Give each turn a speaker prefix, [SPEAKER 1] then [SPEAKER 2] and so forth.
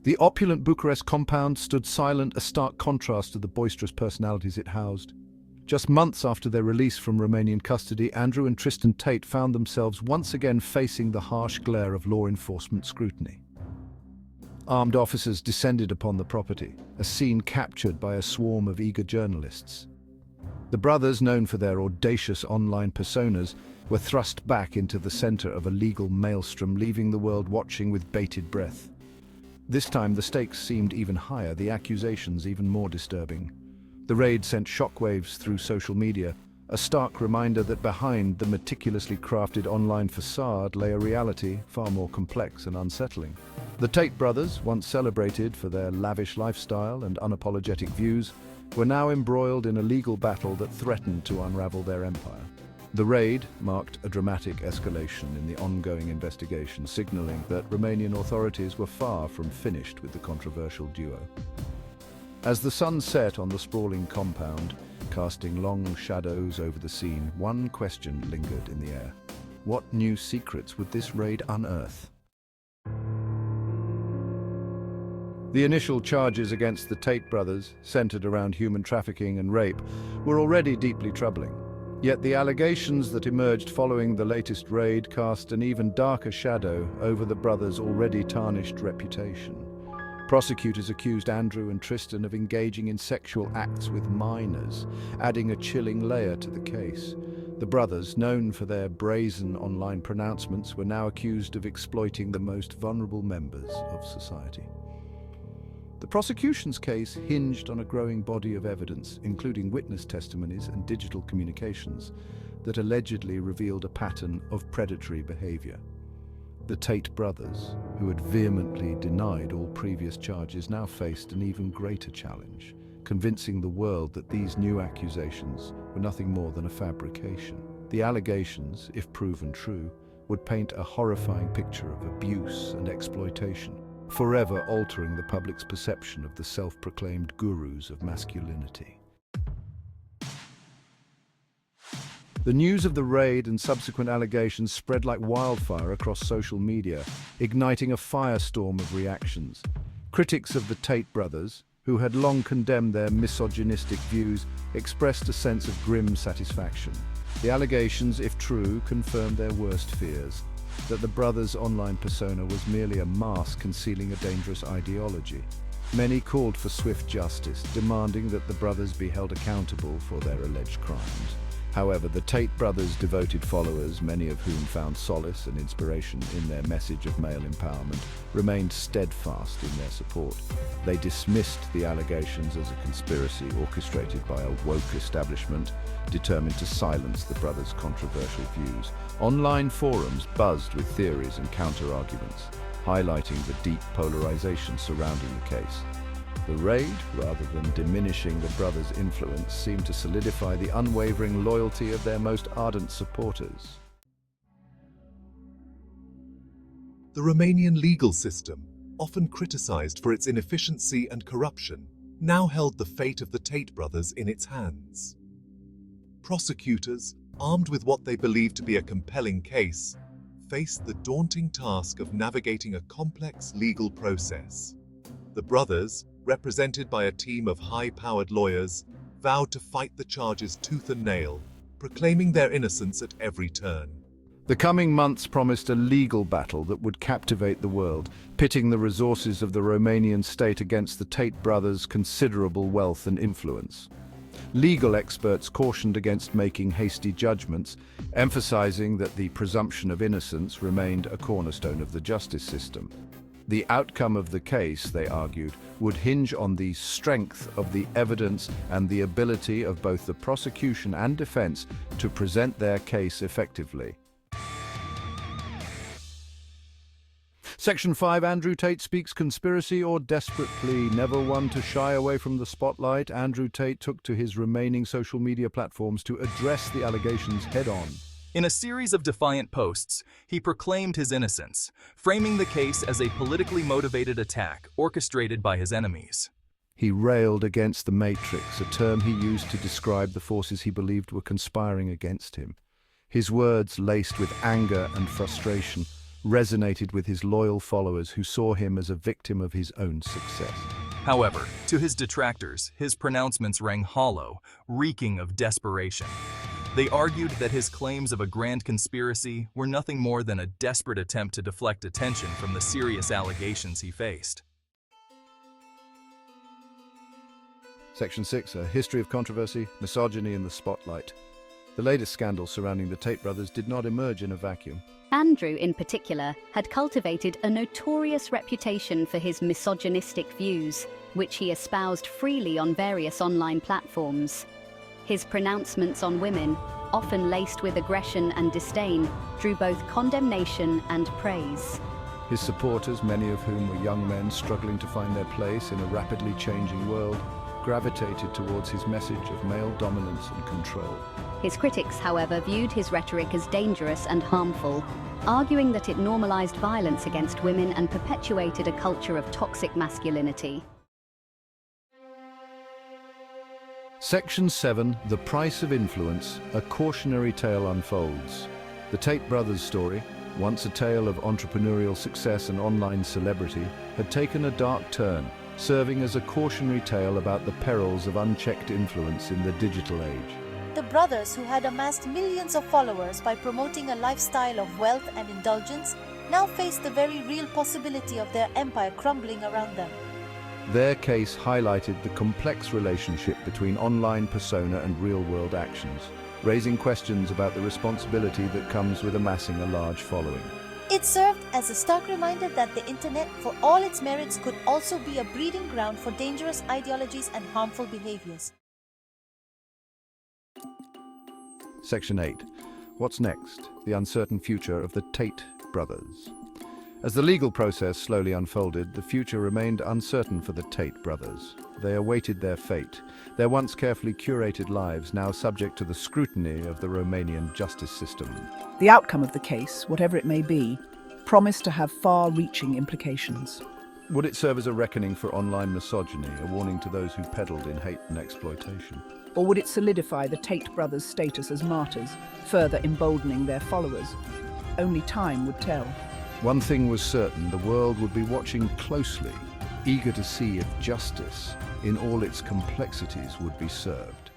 [SPEAKER 1] The opulent Bucharest compound stood silent, a stark contrast to the boisterous personalities it housed. Just months after their release from Romanian custody, Andrew and Tristan Tate found themselves once again facing the harsh glare of law enforcement scrutiny. Armed officers descended upon the property, a scene captured by a swarm of eager journalists. The brothers, known for their audacious online personas, were thrust back into the center of a legal maelstrom, leaving the world watching with bated breath. This time the stakes seemed even higher, the accusations even more disturbing. The raid sent shockwaves through social media, a stark reminder that behind the meticulously crafted online facade lay a reality far more complex and unsettling. The Tate brothers, once celebrated for their lavish lifestyle and unapologetic views, were now embroiled in a legal battle that threatened to unravel their empire. The raid marked a dramatic escalation in the ongoing investigation, signaling that Romanian authorities were far from finished with the controversial duo. As the sun set on the sprawling compound, casting long shadows over the scene, one question lingered in the air. What new secrets would this raid unearth? The initial charges against the Tate brothers, centered around human trafficking and rape, were already deeply troubling. Yet the allegations that emerged following the latest raid cast an even darker shadow over the brothers' already tarnished reputation. Prosecutors accused Andrew and Tristan of engaging in sexual acts with minors, adding a chilling layer to the case. The brothers, known for their brazen online pronouncements, were now accused of exploiting the most vulnerable members of society. The prosecution's case hinged on a growing body of evidence, including witness testimonies and digital communications, that allegedly revealed a pattern of predatory behavior. The Tate brothers, who had vehemently denied all previous charges, now faced an even greater challenge, convincing the world that these new accusations were nothing more than a fabrication. The allegations, if proven true, would paint a horrifying picture of abuse and exploitation, forever altering the public's perception of the self-proclaimed gurus of masculinity. The news of the raid and subsequent allegations spread like wildfire across social media, igniting a firestorm of reactions. Critics of the Tate brothers, who had long condemned their misogynistic views, expressed a sense of grim satisfaction. The allegations, if true, confirmed their worst fears, that the brothers' online persona was merely a mask concealing a dangerous ideology. Many called for swift justice, demanding that the brothers be held accountable for their alleged crimes. However, the Tate brothers' devoted followers, many of whom found solace and inspiration in their message of male empowerment, remained steadfast in their support. They dismissed the allegations as a conspiracy orchestrated by a woke establishment, determined to silence the brothers' controversial views. Online forums buzzed with theories and counter-arguments, highlighting the deep polarization surrounding the case. The raid, rather than diminishing the brothers' influence, seemed to solidify the unwavering loyalty of their most ardent supporters.
[SPEAKER 2] The Romanian legal system, often criticized for its inefficiency and corruption, now held the fate of the Tate brothers in its hands. Prosecutors, armed with what they believed to be a compelling case, faced the daunting task of navigating a complex legal process. The brothers, represented by a team of high-powered lawyers, vowed to fight the charges tooth and nail, proclaiming their innocence at every turn.
[SPEAKER 1] The coming months promised a legal battle that would captivate the world, pitting the resources of the Romanian state against the Tate brothers' considerable wealth and influence. Legal experts cautioned against making hasty judgments, emphasizing that the presumption of innocence remained a cornerstone of the justice system. The outcome of the case, they argued, would hinge on the strength of the evidence and the ability of both the prosecution and defense to present their case effectively. Section 5, Andrew Tate speaks conspiracy or desperate plea. Never one to shy away from the spotlight, Andrew Tate took to his remaining social media platforms to address the allegations head-on.
[SPEAKER 3] In a series of defiant posts, he proclaimed his innocence, framing the case as a politically motivated attack orchestrated by his enemies.
[SPEAKER 1] He railed against the Matrix, a term he used to describe the forces he believed were conspiring against him. His words, laced with anger and frustration, resonated with his loyal followers who saw him as a victim of his own success.
[SPEAKER 3] However, to his detractors, his pronouncements rang hollow, reeking of desperation. They argued that his claims of a grand conspiracy were nothing more than a desperate attempt to deflect attention from the serious allegations he faced.
[SPEAKER 1] Section 6. A history of controversy, misogyny in the spotlight. The latest scandals surrounding the Tate brothers did not emerge in a vacuum.
[SPEAKER 4] Andrew, in particular, had cultivated a notorious reputation for his misogynistic views, which he espoused freely on various online platforms. His pronouncements on women, often laced with aggression and disdain, drew both condemnation and praise.
[SPEAKER 1] His supporters, many of whom were young men struggling to find their place in a rapidly changing world, gravitated towards his message of male dominance and control.
[SPEAKER 4] His critics, however, viewed his rhetoric as dangerous and harmful, arguing that it normalized violence against women and perpetuated a culture of toxic masculinity.
[SPEAKER 1] Section 7. The Price of Influence, a cautionary tale unfolds. The Tate brothers' story, once a tale of entrepreneurial success and online celebrity, had taken a dark turn, serving as a cautionary tale about the perils of unchecked influence in the digital age.
[SPEAKER 5] The brothers, who had amassed millions of followers by promoting a lifestyle of wealth and indulgence, now faced the very real possibility of their empire crumbling around them.
[SPEAKER 1] Their case highlighted the complex relationship between online persona and real-world actions, raising questions about the responsibility that comes with amassing a large following.
[SPEAKER 5] It served as a stark reminder that the internet, for all its merits, could also be a breeding ground for dangerous ideologies and harmful behaviors.
[SPEAKER 1] Section 8. What's next? The uncertain future of the Tate brothers. As the legal process slowly unfolded, the future remained uncertain for the Tate brothers. They awaited their fate, their once carefully curated lives now subject to the scrutiny of the Romanian justice system.
[SPEAKER 6] The outcome of the case, whatever it may be, promised to have far-reaching implications.
[SPEAKER 1] Would it serve as a reckoning for online misogyny, a warning to those who peddled in hate and exploitation?
[SPEAKER 6] Or would it solidify the Tate brothers' status as martyrs, further emboldening their followers? Only time would tell.
[SPEAKER 1] One thing was certain, the world would be watching closely, eager to see if justice, in all its complexities, would be served.